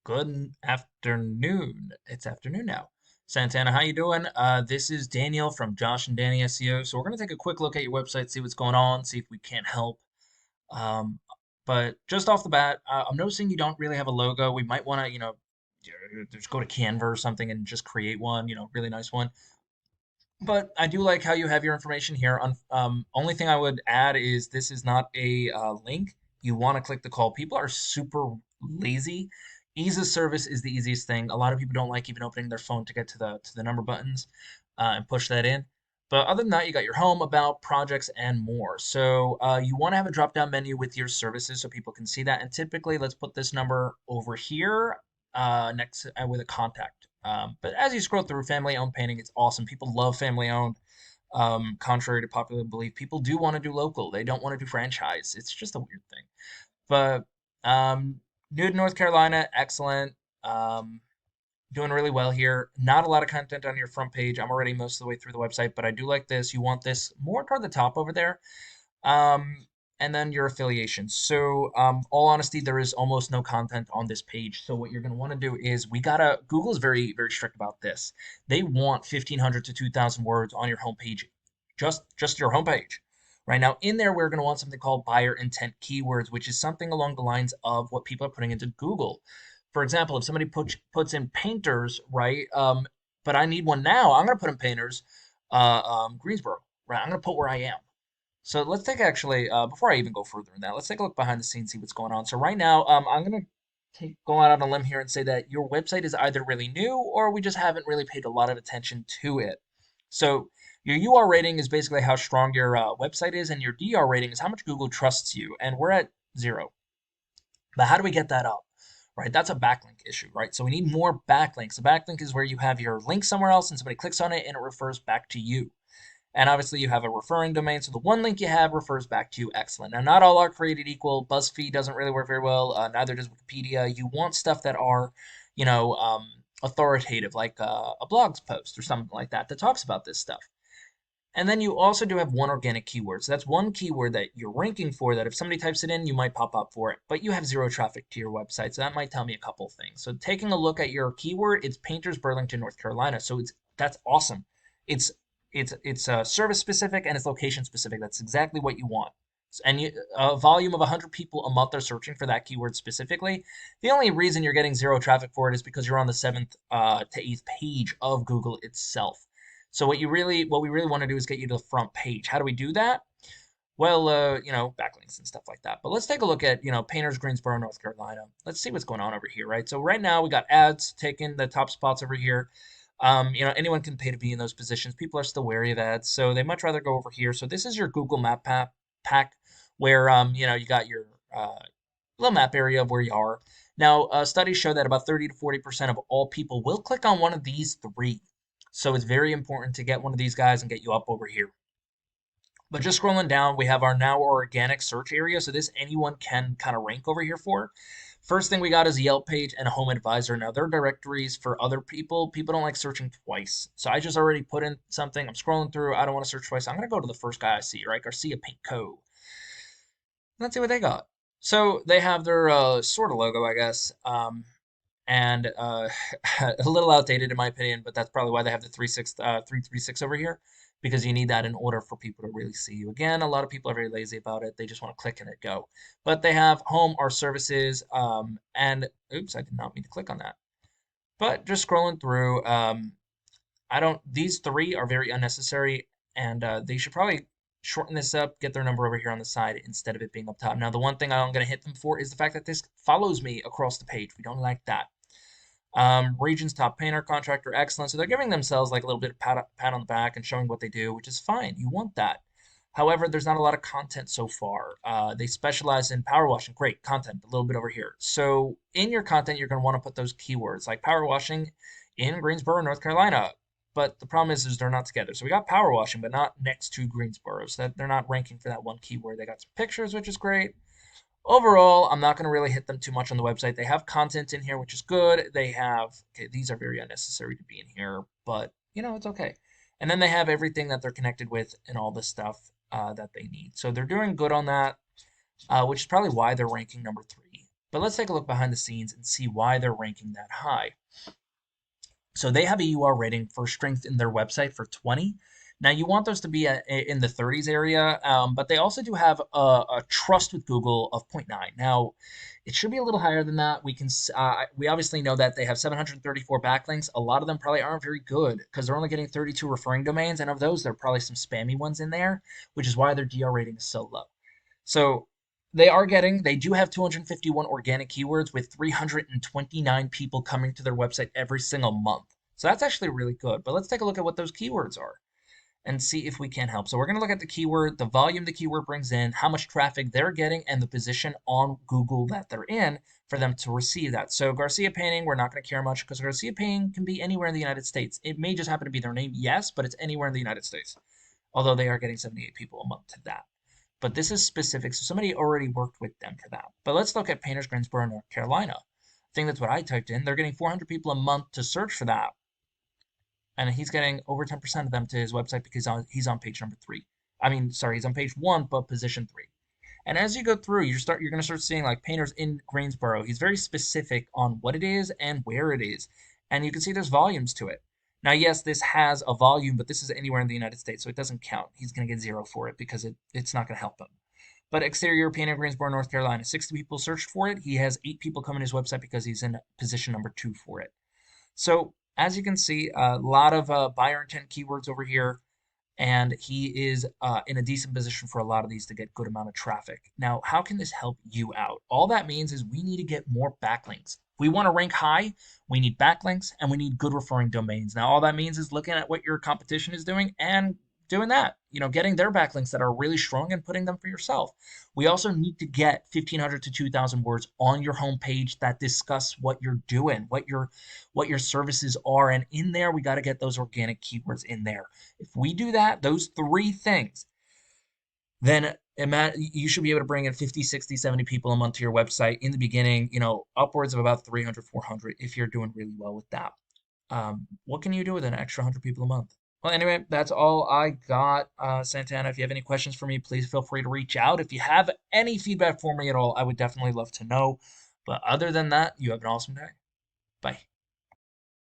Good afternoon. It's afternoon now. Santana, how you doing? This is Daniel from Josh and Danny SEO. So we're gonna take a quick look at your website, see what's going on, see if we can't help. Um, but just off the bat, I'm noticing you don't really have a logo. We might want to, just go to Canva or something and just create one, really nice one. But I do like how you have your information here. Only thing I would add is this is not a link. You want to click the call. People are super lazy. Ease of service is the easiest thing. A lot of people don't like even opening their phone to get to the number buttons and push that in. But other than that, you got your home, about, projects, and more. So you want to have a drop-down menu with your services so people can see that. And typically, let's put this number over here next with a contact. But as you scroll through family-owned painting, it's awesome. People love family-owned. Contrary to popular belief, people do want to do local. They don't want to do franchise. It's just a weird thing. But new to North Carolina, excellent. Um, Doing really well here. Not a lot of content on your front page. I'm already most of the way through the website, but I do like this. You want this more toward the top over there. Um, and then your affiliations. So, all honesty, there is almost no content on this page. So what you're going to want to do is Google is very, very strict about this. They want 1,500 to 2,000 words on your homepage, just your homepage. Right now, in there, we're going to want something called buyer intent keywords, which is something along the lines of what people are putting into Google. For example, if somebody puts in painters, right? But I need one now. I'm going to put in painters, Greensboro, right? I'm going to put where I am. So let's take actually, before I even go further in that, let's take a look behind the scenes, see what's going on. So right now, I'm gonna go out on a limb here and say that your website is either really new or we just haven't really paid a lot of attention to it. So your UR rating is basically how strong your website is, and your DR rating is how much Google trusts you, and we're at 0. But how do we get that up? Right, that's a backlink issue, right? So we need more backlinks. A backlink is where you have your link somewhere else and somebody clicks on it and it refers back to you. And obviously, you have a referring domain, so the one link you have refers back to you. Excellent. Now, not all are created equal. BuzzFeed doesn't really work very well. Neither does Wikipedia. You want stuff that are, authoritative, like a blog post or something like that talks about this stuff. And then you also do have one organic keyword. So that's one keyword that you're ranking for that if somebody types it in, you might pop up for it. But you have zero traffic to your website. So that might tell me a couple of things. So taking a look at your keyword, it's Painters Burlington, North Carolina. So that's awesome. It's it's service specific and it's location specific. That's exactly what you want. And a volume of 100 people a month are searching for that keyword specifically. The only reason you're getting zero traffic for it is because you're on the seventh to eighth page of Google itself. So what we really want to do is get you to the front page. How do we do that? Well, backlinks and stuff like that. But let's take a look at, Painters, Greensboro, North Carolina. Let's see what's going on over here, right? So right now we got ads taking the top spots over here. Anyone can pay to be in those positions. People are still wary of ads, so they much rather go over here. So this is your Google Map pack where, you got your little map area of where you are. Now, studies show that about 30 to 40% of all people will click on one of these three. So it's very important to get one of these guys and get you up over here. But just scrolling down, we have our now organic search area. So this anyone can kind of rank over here for. First thing we got is a Yelp page and a home advisor. Now they're directories for other people. People don't like searching twice. So I just already put in something. I'm scrolling through. I don't want to search twice. I'm going to go to the first guy I see, right? Garcia Paint Co. Let's see what they got. So they have their sort of logo, I guess. And a little outdated in my opinion, but that's probably why they have the 336 over here because you need that in order for people to really see you. Again, a lot of people are very lazy about it. They just want to click and it go. But they have home, our services, and oops, I did not mean to click on that. But just scrolling through, I don't. These three are very unnecessary, and they should probably shorten this up, get their number over here on the side instead of it being up top. Now, the one thing I'm going to hit them for is the fact that this follows me across the page. We don't like that. Region's top painter, contractor, excellent. So they're giving themselves like a little bit of pat on the back and showing what they do, which is fine. You want that. However, there's not a lot of content so far. They specialize in power washing. Great content, a little bit over here. So in your content, you're going to want to put those keywords like power washing in Greensboro, North Carolina. But the problem is they're not together. So we got power washing, but not next to Greensboro. So that they're not ranking for that one keyword. They got some pictures, which is great. Overall, I'm not going to really hit them too much on the website. They have content in here, which is good. They have, okay, these are very unnecessary to be in here, but it's okay. And then they have everything that they're connected with and all the stuff that they need. So they're doing good on that, which is probably why they're ranking number 3. But let's take a look behind the scenes and see why they're ranking that high. So they have a UR rating for strength in their website for 20. Now you want those to be in the 30s area, but they also do have a trust with Google of zero point 0.9. Now it should be a little higher than that. We obviously know that they have 734 backlinks. A lot of them probably aren't very good because they're only getting 32 referring domains, and of those, there are probably some spammy ones in there, which is why their DR rating is so low. So they do have 251 organic keywords with 329 people coming to their website every single month. So that's actually really good. But let's take a look at what those keywords are and see if we can help. So we're going to look at the keyword, the volume the keyword brings in, how much traffic they're getting, and the position on Google that they're in for them to receive that. So Garcia painting, we're not going to care much because Garcia painting can be anywhere in the United States. It may just happen to be their name, yes, but it's anywhere in the United States. Although they are getting 78 people a month to that. But this is specific, so somebody already worked with them for that. But let's look at Painters Greensboro, North Carolina. I think that's what I typed in. They're getting 400 people a month to search for that, and he's getting over 10% of them to his website because he's on page number 3. Sorry, he's on page 1, but position 3. And as you go through, you're going to start seeing like Painters in Greensboro. He's very specific on what it is and where it is, and you can see there's volumes to it. Now, yes, this has a volume, but this is anywhere in the United States, so it doesn't count. He's going to get 0 for it because it's not going to help him. But exterior painting Greensboro, North Carolina, 60 people searched for it. He has 8 people coming to his website because he's in position number 2 for it. So as you can see, a lot of buyer intent keywords over here, and he is in a decent position for a lot of these to get good amount of traffic. Now, how can this help you out? All that means is we need to get more backlinks. If we want to rank high, we need backlinks and we need good referring domains. Now, all that means is looking at what your competition is doing and doing that, getting their backlinks that are really strong and putting them for yourself. We also need to get 1,500 to 2,000 words on your homepage that discuss what you're doing, what your services are, and in there we got to get those organic keywords in there. If we do that, those 3 things, then you should be able to bring in 50, 60, 70 people a month to your website in the beginning, upwards of about 300, 400 if you're doing really well with that. What can you do with an extra 100 people a month? Well, anyway, that's all I got. Santana, if you have any questions for me, please feel free to reach out. If you have any feedback for me at all, I would definitely love to know. But other than that, you have an awesome day. Bye.